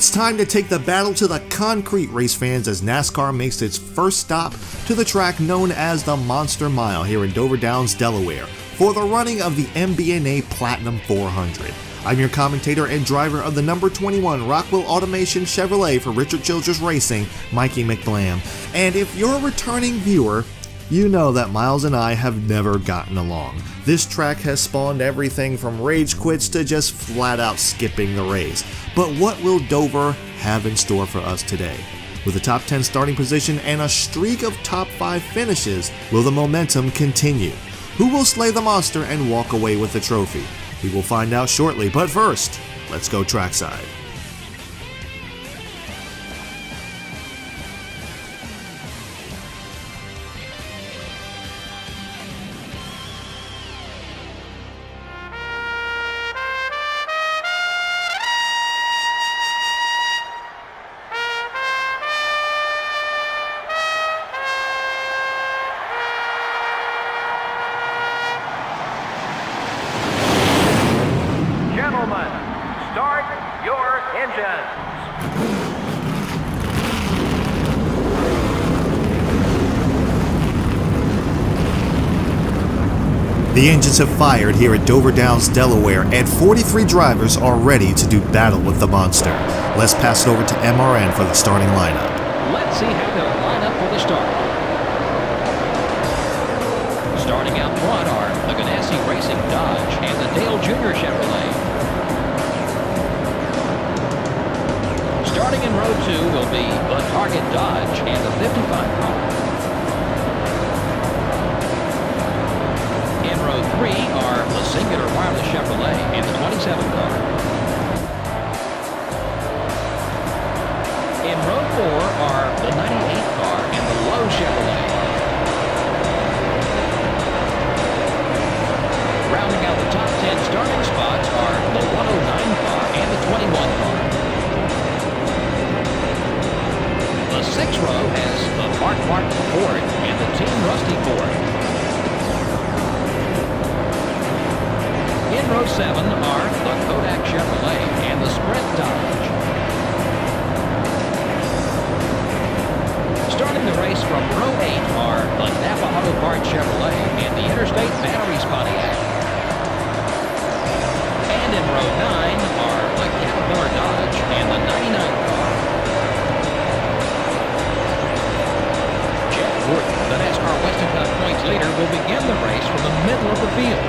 It's time to take the battle to the concrete, race fans, as NASCAR makes its first stop to the track known as the Monster Mile here in Dover Downs, Delaware, for the running of the MBNA Platinum 400. I'm your commentator and driver of the number 21 Rockwell Automation Chevrolet for Richard Childress Racing, Mikey McBlam. And if you're a returning viewer, you know that Miles and I have never gotten along. This track has spawned everything from rage quits to just flat out skipping the race. But what will Dover have in store for us today? With a top 10 starting position and a streak of top 5 finishes, will the momentum continue? Who will slay the monster and walk away with the trophy? We will find out shortly, but first, let's go trackside. Start your engines. The engines have fired here at Dover Downs, Delaware, and 43 drivers are ready to do battle with the monster. Let's pass it over to MRN for the starting lineup. Let's see how they'll line up for the start. Starting out front are the Ganassi Racing Dodge and the Dale Jr. Chevrolet. Starting in row 2 will be the Target Dodge and the 55 car. In row 3 are the Singular Wireless Chevrolet and the 27 car. In row 4 are the 98 car and the Lowe Chevrolet. Rounding out the top 10 starting spots are the 109 car and the 21 car. The 6th row has the Mark Martin Ford and the Team Rusty Ford. In row 7 are the Kodak Chevrolet and the Sprint Dodge. Starting the race from row 8 are the Napa Auto Parts Chevrolet and the Interstate Batteries Pontiac. And in row 9 are the Caterpillar Dodge and the 99 car. The NASCAR Western Cup points leader will begin the race from the middle of the field.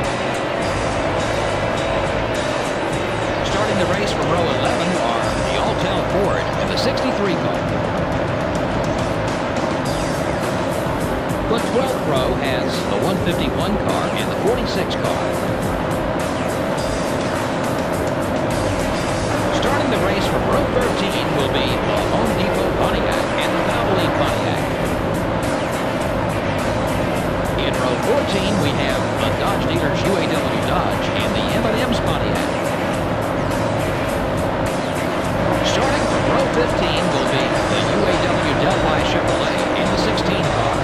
Starting the race from row 11 are the Alltel Ford and the 63 car. The 12th row has the 151 car and the 46 car. Starting the race from row 13 will be the Home Depot Pontiac and the Valvoline Pontiac. In row 14, we have the Dodge Dealers UAW Dodge and the M&M's Pontiac. Starting from row 15 will be the UAW Delphi Chevrolet and the 16 car.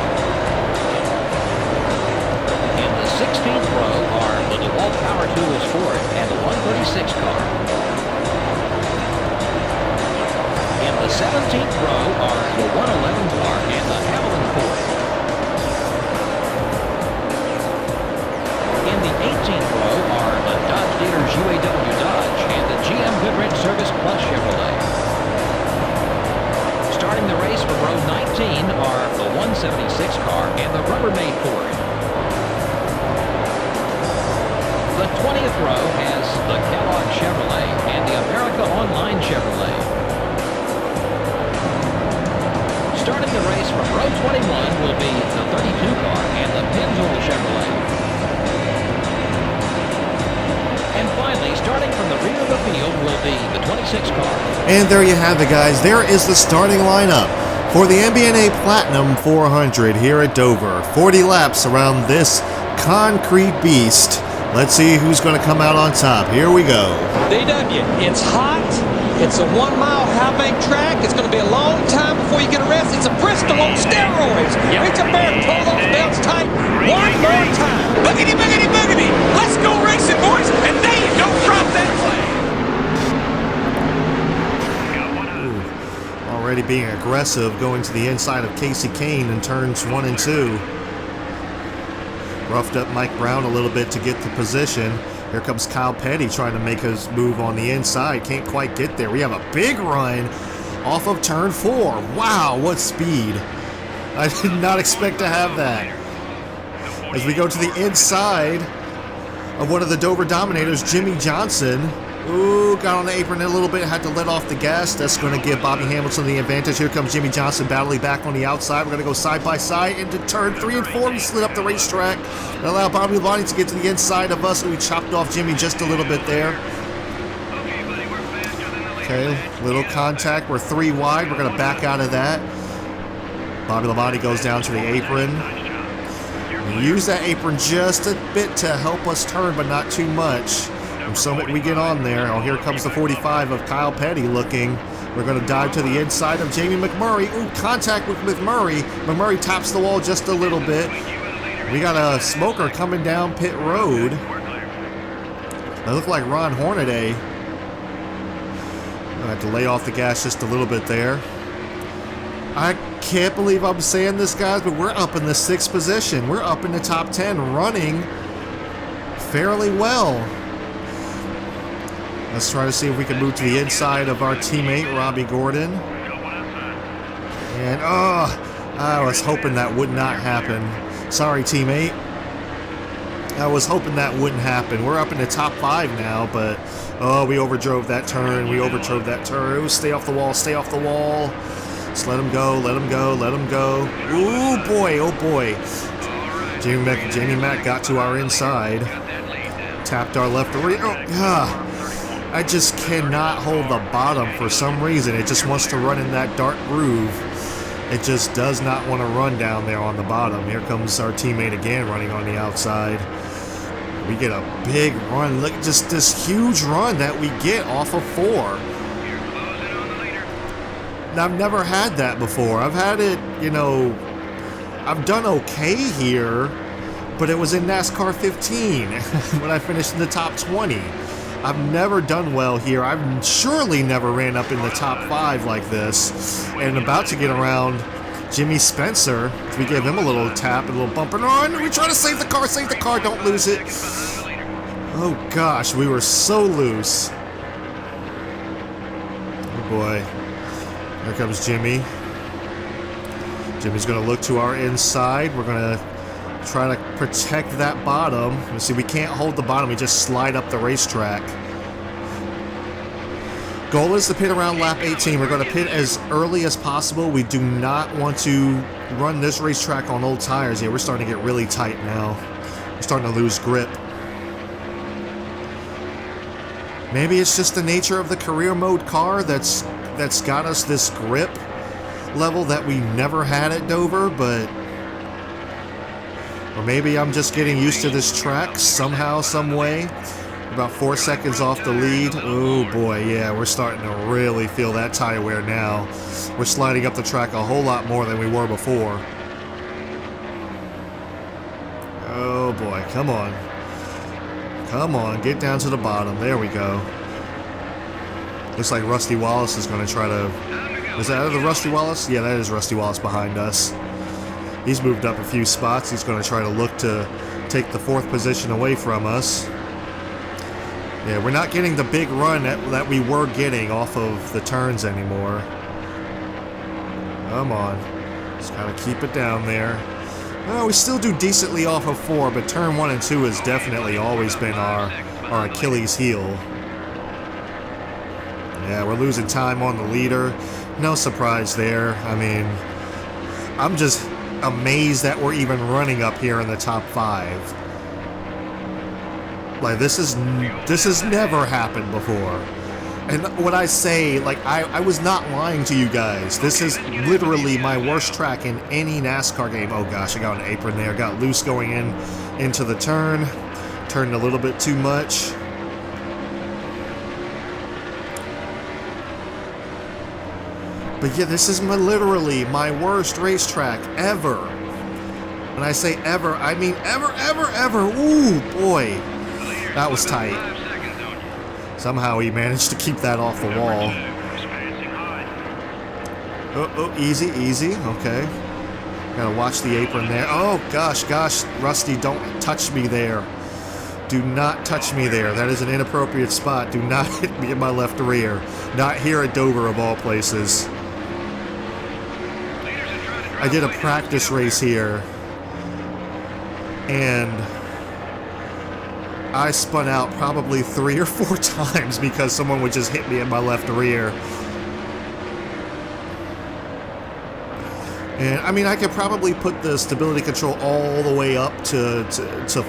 In the 16th row are the DeWalt Power Tools Ford and the 136 car. In the 17th row are the 111 car and the Hamilton Ford. In the 18th row are the Dodge Dealers UAW Dodge and the GM Goodrich Service Plus Chevrolet. Starting the race from row 19 are the 176 car and the Rubbermaid Ford. The 20th row has the Kellogg Chevrolet and the America Online Chevrolet. Starting the race from row 21 will be the 32 car and the Pennzoil Chevrolet. And finally, starting from the rear of the field will be the 26 car. And there you have it, guys. There is the starting lineup for the MBNA Platinum 400 here at Dover. 40 laps around this concrete beast. Let's see who's going to come out on top. Here we go. DW, it's hot. It's a 1-mile high-bank track. It's going to be a long time before you get a rest. It's a Bristol on steroids. Reach up there and pull those belts tight one more time. Boogity, boogity, boogity. Let's go racing, boys. And there you go. Drop that flag. already being aggressive, going to the inside of Casey Kane in turns 1 and 2. Roughed up Mike Brown a little bit to get the position. Here comes Kyle Petty trying to make his move on the inside. Can't quite get there. We have a big run off of turn 4. Wow, what speed. I did not expect to have that. As we go to the inside of one of the Dover Dominators, Jimmy Johnson. Ooh, got on the apron a little bit, had to let off the gas. That's going to give Bobby Hamilton the advantage. Here comes Jimmy Johnson battling back on the outside. We're going to go side by side into turn 3 and 4. We slid up the racetrack and allow Bobby Labonte to get to the inside of us. We chopped off Jimmy just a little bit there. Okay, little contact. We're 3 wide. We're going to back out of that. Bobby Labonte goes down to the apron. We use that apron just a bit to help us turn, but not too much. And so we get on there. Oh, here comes the 45 of Kyle Petty looking. We're going to dive to the inside of Jamie McMurray. Ooh, contact with McMurray. McMurray taps the wall just a little bit. We got a smoker coming down pit road. That looked like Ron Hornaday. I have to lay off the gas just a little bit there. I can't believe I'm saying this, guys, but we're up in the 6th position. We're up in the top 10, running fairly well. Let's try to see if we can move to the inside of our teammate, Robbie Gordon. And, I was hoping that would not happen. Sorry, teammate. I was hoping that wouldn't happen. We're up in the top 5 now, but, we overdrove that turn. We overdrove that turn. Ooh, stay off the wall, stay off the wall. Just let him go, let him go, let him go. Ooh, boy, oh boy. Jamie Mack got to our inside. Tapped our left. I just cannot hold the bottom for some reason. It just wants to run in that dark groove. It just does not want to run down there on the bottom. Here comes our teammate again running on the outside. We get a big run. Look, just this huge run that we get off of 4. Now, I've never had that before. I've had it, I've done okay here, but it was in NASCAR 15 when I finished in the top 20. I've never done well here. I've surely never ran up in the top 5 like this. And about to get around Jimmy Spencer. We give him a little tap, a little bump and run. We try to save the car, don't lose it. Oh gosh, we were so loose. Oh boy. Here comes Jimmy. Jimmy's gonna look to our inside. We're gonna try to protect that bottom. You see, we can't hold the bottom. We just slide up the racetrack. Goal is to pit around lap 18. We're going to pit as early as possible. We do not want to run this racetrack on old tires. Yeah, we're starting to get really tight now. We're starting to lose grip. Maybe it's just the nature of the career mode car that's got us this grip level that we never had at Dover, but or maybe I'm just getting used to this track somehow, some way. About 4 seconds off the lead. Oh boy, yeah, we're starting to really feel that tire wear now. We're sliding up the track a whole lot more than we were before. Oh boy, come on. Come on, get down to the bottom. There we go. Looks like Rusty Wallace is going to try to... Is that the Rusty Wallace? Yeah, that is Rusty Wallace behind us. He's moved up a few spots. He's going to try to look to take the 4th position away from us. Yeah, we're not getting the big run that we were getting off of the turns anymore. Come on. Just gotta keep it down there. Well, we still do decently off of 4, but turn 1 and 2 has definitely always been our Achilles heel. Yeah, we're losing time on the leader. No surprise there. I mean, I'm just amazed that we're even running up here in the top 5. Like, this has never happened before. And when I say, like, I was not lying to you guys. This is literally my worst track in any NASCAR game. Oh gosh, I got an apron there. Got loose going into the turn. Turned a little bit too much. But yeah, this is literally my worst racetrack ever. When I say ever, I mean ever, ever, ever. Ooh, boy. That was tight. Somehow he managed to keep that off the wall. Oh, easy, easy. Okay. Gotta watch the apron there. Oh, gosh, Rusty, don't touch me there. Do not touch me there. That is an inappropriate spot. Do not hit me in my left rear. Not here at Dover, of all places. I did a practice race here, and I spun out probably 3 or 4 times because someone would just hit me in my left rear. And I mean, I could probably put the stability control all the way up to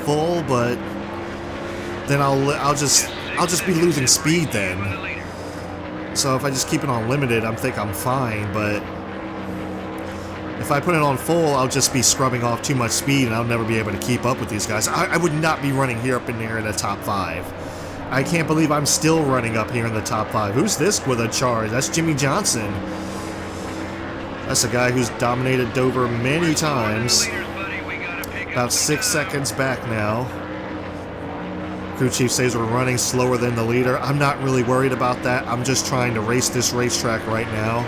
full, but then I'll just be losing speed then. So if I just keep it on limited, I think I'm fine, but if I put it on full, I'll just be scrubbing off too much speed and I'll never be able to keep up with these guys. I would not be running here up in there in the top 5. I can't believe I'm still running up here in the top 5. Who's this with a charge? That's Jimmy Johnson. That's a guy who's dominated Dover many times. About 6 seconds back now. Crew chief says we're running slower than the leader. I'm not really worried about that. I'm just trying to race this racetrack right now.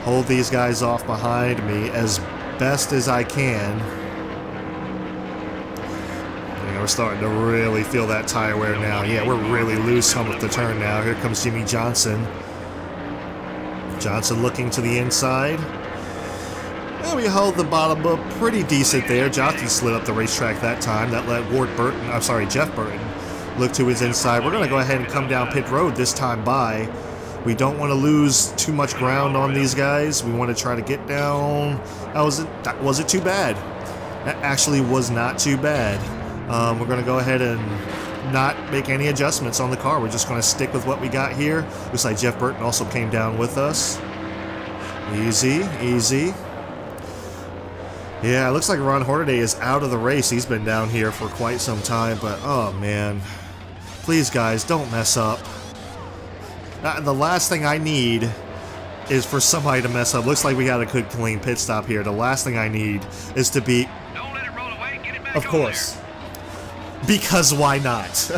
Hold these guys off behind me as best as I can. Yeah, we're starting to really feel that tire wear now. Yeah, we're really loose on the turn now. Here comes Jimmy Johnson. Johnson looking to the inside. And we held the bottom up pretty decent there. Jockey slid up the racetrack that time. That let Jeff Burton look to his inside. We're going to go ahead and come down pit road this time by. We don't want to lose too much ground on these guys. We want to try to get down. That wasn't too bad. That actually was not too bad. We're going to go ahead and not make any adjustments on the car. We're just going to stick with what we got here. Looks like Jeff Burton also came down with us. Easy, easy. Yeah, it looks like Ron Hornaday is out of the race. He's been down here for quite some time, but oh man. Please guys, don't mess up. The last thing I need is for somebody to mess up. Looks like we got a good clean pit stop here. The last thing I need is to be... Don't let it roll away. Get it back. Of course. Because why not?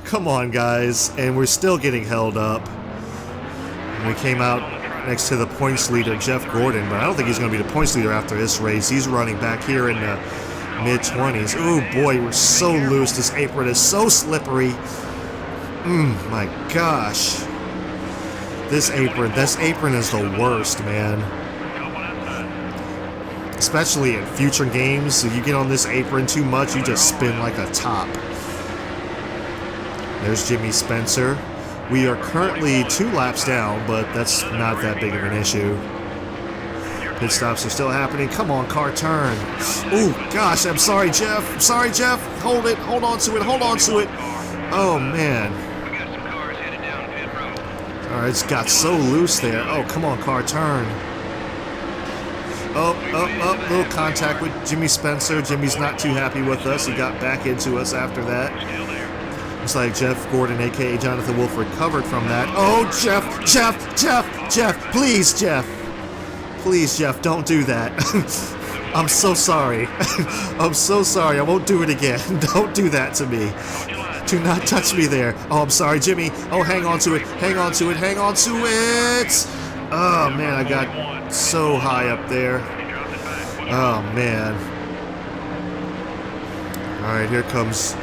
Come on, guys. And we're still getting held up. And we came out next to the points leader, Jeff Gordon, but I don't think he's going to be the points leader after this race. He's running back here in the mid-20s. Ooh, boy, we're so loose. This apron is so slippery. My gosh. This apron is the worst, man. Especially in future games, if you get on this apron too much, you just spin like a top. There's Jimmy Spencer. We are currently 2 laps down, but that's not that big of an issue. Pit stops are still happening. Come on, car, turn. Ooh, gosh, I'm sorry, Jeff. I'm sorry, Jeff. Hold it. Hold on to it. Hold on to it. Oh, man. All right, it's got so loose there. Oh, come on, car, turn. Oh, little contact with Jimmy Spencer. Jimmy's not too happy with us. He got back into us after that. Looks like Jeff Gordon, a.k.a. Jonathan Wolf, recovered from that. Oh, Jeff, please, Jeff. Please, Jeff, don't do that. I'm so sorry. I'm so sorry. I won't do it again. Don't do that to me. Do not touch me there. Oh, I'm sorry, Jimmy. Oh, hang on to it. Hang on to it. Hang on to it. Oh, man, I got so high up there. Oh, man. All right, here comes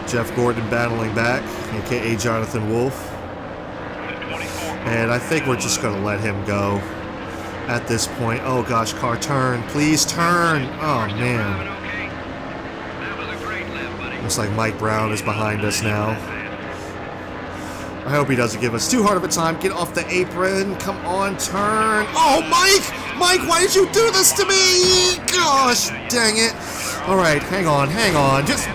Jeff Gordon battling back, a.k.a. Jonathan Wolf. And I think we're just going to let him go at this point. Oh, gosh, car, turn. Please turn. Oh, man. Looks like Mike Brown is behind us now. I hope he doesn't give us too hard of a time. Get off the apron. Come on, turn. Oh, Mike! Mike, why did you do this to me? Gosh, dang it. All right, hang on. Just...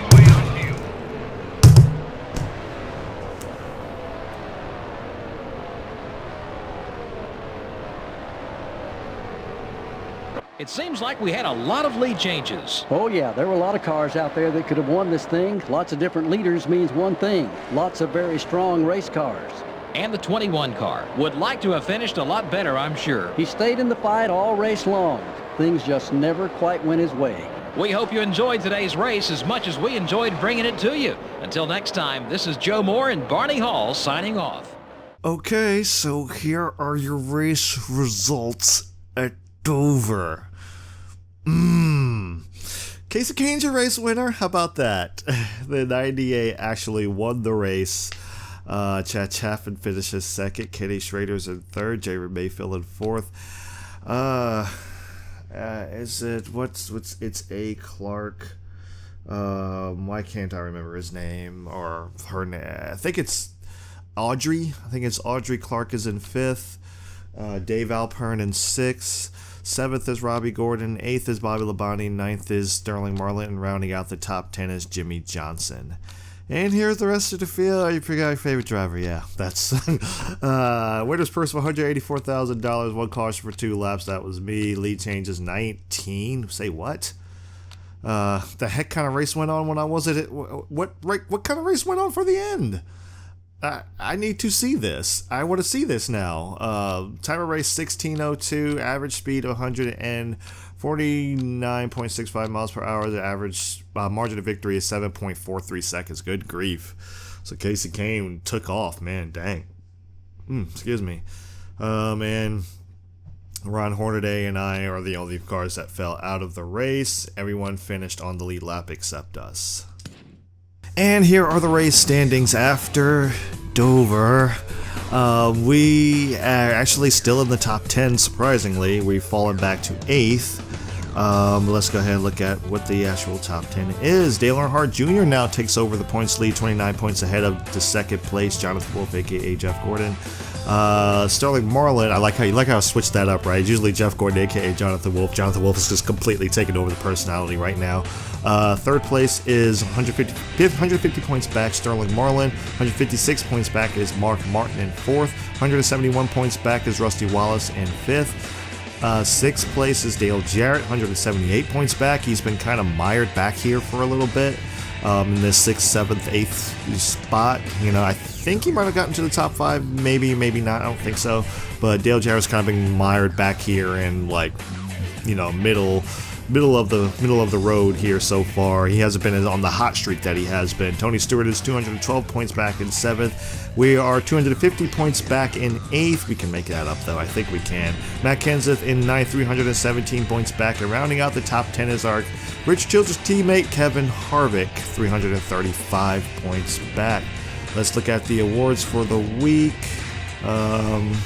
It seems like we had a lot of lead changes. Oh, yeah, there were a lot of cars out there that could have won this thing. Lots of different leaders means one thing. Lots of very strong race cars. And the 21 car would like to have finished a lot better, I'm sure. He stayed in the fight all race long. Things just never quite went his way. We hope you enjoyed today's race as much as we enjoyed bringing it to you. Until next time, this is Joe Moore and Barney Hall signing off. Okay, so here are your race results at Dover. Casey Kane's your race winner. How about that? The 98 actually won the race. Chad Chaffin finishes second. Kenny Schrader's in third. Jerry Mayfield in fourth. It's A. Clark. Why can't I remember his name or her name? I think it's Audrey. Audrey Clark is in fifth. Dave Alpern in sixth. Seventh is Robbie Gordon. Eighth is Bobby Labonte. Ninth is Sterling Marlin. And rounding out the top 10 is Jimmy Johnson. And here's the rest of the field. Oh, you forgot your favorite driver. Yeah, that's winner's purse of $184,000. One caution for 2 laps. That was me. Lead changes 19. Say what? The heck kind of race went on when I was at it? What kind of race went on for the end? I need to see this. I want to see this now. Time of race 16:02. Average speed of 149.65 miles per hour. The average margin of victory is 7.43 seconds. Good grief. So Casey Kane took off, man. Dang. Excuse me. And Ron Hornaday and I are the only cars that fell out of the race. Everyone finished on the lead lap except us. And here are the race standings after Dover. We are actually still in the top 10, surprisingly. We've fallen back to 8th. Let's go ahead and look at what the actual top 10 is. Dale Earnhardt Jr. now takes over the points lead, 29 points ahead of the second place, Jonathan Wolf, aka Jeff Gordon. Sterling Marlin, I like how I switched that up, right? It's usually Jeff Gordon, aka Jonathan Wolf. Jonathan Wolf is just completely taking over the personality right now. Third place is 150 points back, Sterling Marlin. 156 points back is Mark Martin in fourth. 171 points back is Rusty Wallace in fifth. Sixth place is Dale Jarrett, 178 points back. He's been kind of mired back here for a little bit. In this 6th, 7th, 8th spot. I think he might have gotten to the top 5, maybe not, I don't think so. But Dale Jarrett's kind of been mired back here in middle of the road here so far. He hasn't been on the hot streak that he has been. Tony Stewart is 212 points back in 7th. We are 250 points back in 8th. We can make that up though. I think we can. Matt Kenseth in 9th, 317 points back. And rounding out the top 10 is our Rich Childress teammate Kevin Harvick, 335 points back. Let's look at the awards for the week.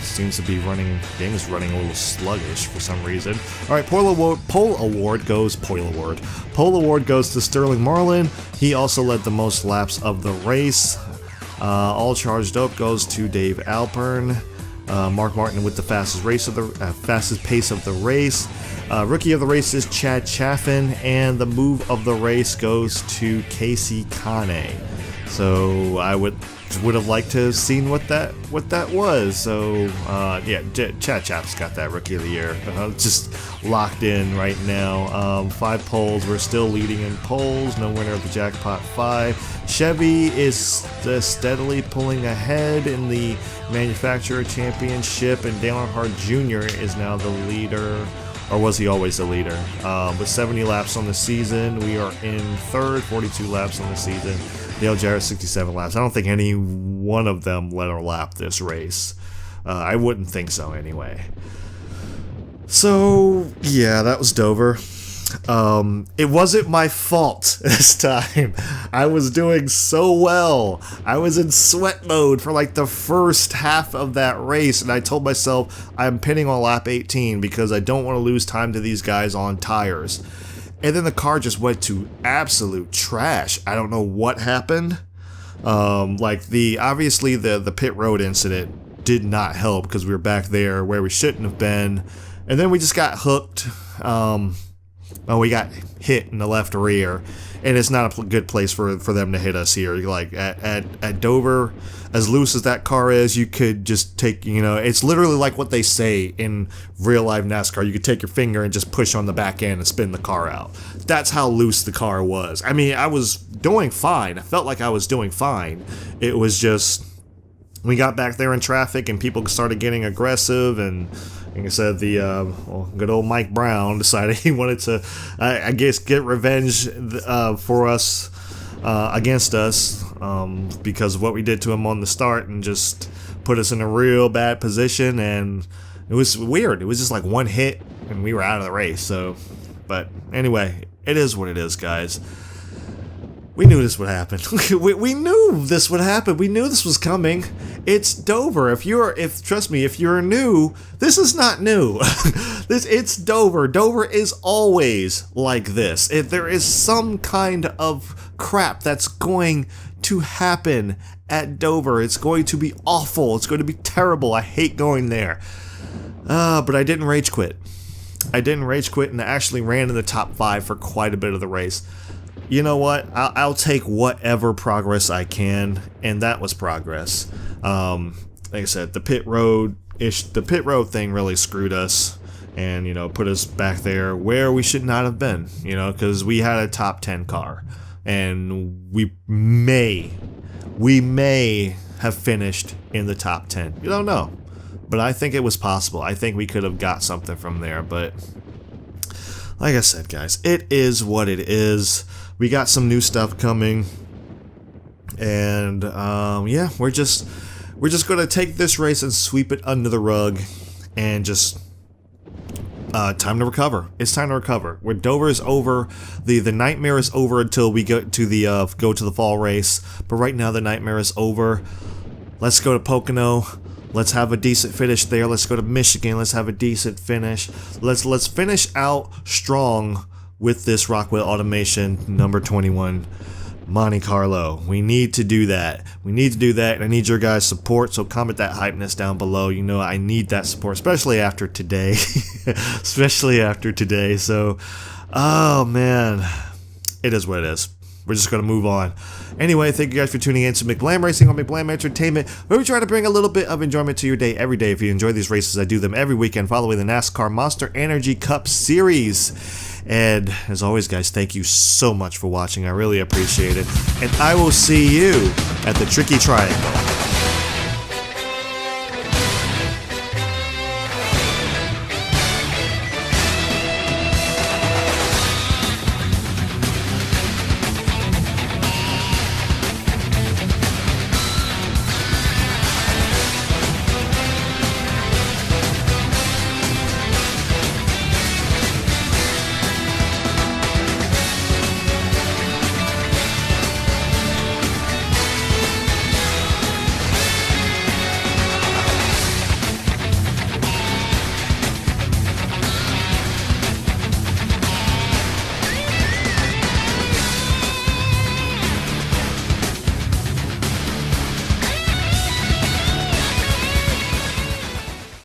Seems to be running. Game is running a little sluggish for some reason. All right, Pole award goes to Sterling Marlin. He also led the most laps of the race. All charged up goes to Dave Alpern. Mark Martin with the fastest pace of the race. Rookie of the race is Chad Chaffin, and the move of the race goes to Casey Kane. So I would have liked to have seen what that was. So Chad Chap's got that Rookie of the Year just locked in right now. 5 poles, we're still leading in poles. No winner of the Jackpot 5. Chevy is steadily pulling ahead in the Manufacturer Championship, and Dale Earnhardt Jr. is now the leader. Or was he always the leader? With 70 laps on the season, we are in third, 42 laps on the season. Dale Jarrett, 67 laps. I don't think any one of them led a lap this race. I wouldn't think so anyway. So, yeah, that was Dover. It wasn't my fault this time. I was doing so well. I was in sweat mode for like the first half of that race, and I told myself I'm pinning on lap 18 because I don't want to lose time to these guys on tires. And then the car just went to absolute trash. I don't know what happened. Obviously the pit road incident did not help because we were back there where we shouldn't have been. And then we just got hooked. We got hit in the left rear, and it's not a good place for them to hit us here. Like at Dover, as loose as that car is, you could just take, it's literally like what they say in real life NASCAR. You could take your finger and just push on the back end and spin the car out. That's how loose the car was. I mean, I was doing fine. I felt like I was doing fine. It was just, we got back there in traffic and people started getting aggressive, and like I said, the good old Mike Brown decided he wanted to, I guess, get revenge for us, against us, because of what we did to him on the start, and just put us in a real bad position, and it was weird. It was just like one hit and we were out of the race. So, but anyway, it is what it is, guys. We knew this would happen. we knew this would happen. We knew this was coming. It's Dover. Trust me, if you're new, this is not new. It's Dover. Dover is always like this. If there is some kind of crap that's going to happen at Dover, it's going to be awful. It's going to be terrible. I hate going there. But I didn't rage quit. I didn't rage quit, and I actually ran in the top 5 for quite a bit of the race. You know what? I'll take whatever progress I can, and that was progress. Like I said, the pit road thing really screwed us, and put us back there where we should not have been. Because we had a top 10 car, and we may have finished in the top 10. You don't know, but I think it was possible. I think we could have got something from there, but like I said, guys, it is what it is. We got some new stuff coming, and yeah, we're just gonna take this race and sweep it under the rug, and just time to recover. It's time to recover. Where Dover is over, the nightmare is over until we go to the fall race. But right now the nightmare is over. Let's go to Pocono. Let's have a decent finish there. Let's go to Michigan. Let's have a decent finish. Let's finish out strong with this Rockwell Automation number 21 Monte Carlo. We need to do that. We need to do that, and I need your guys' support, so comment that hypeness down below. I need that support, especially after today. Especially after today. So, oh man, it is what it is. We're just going to move on. Anyway, thank you guys for tuning in to McBlam Racing on McBlam Entertainment, where we try to bring a little bit of enjoyment to your day every day. If you enjoy these races, I do them every weekend following the NASCAR Monster Energy Cup Series. And as always, guys, thank you so much for watching. I really appreciate it. And I will see you at the Tricky Triangle.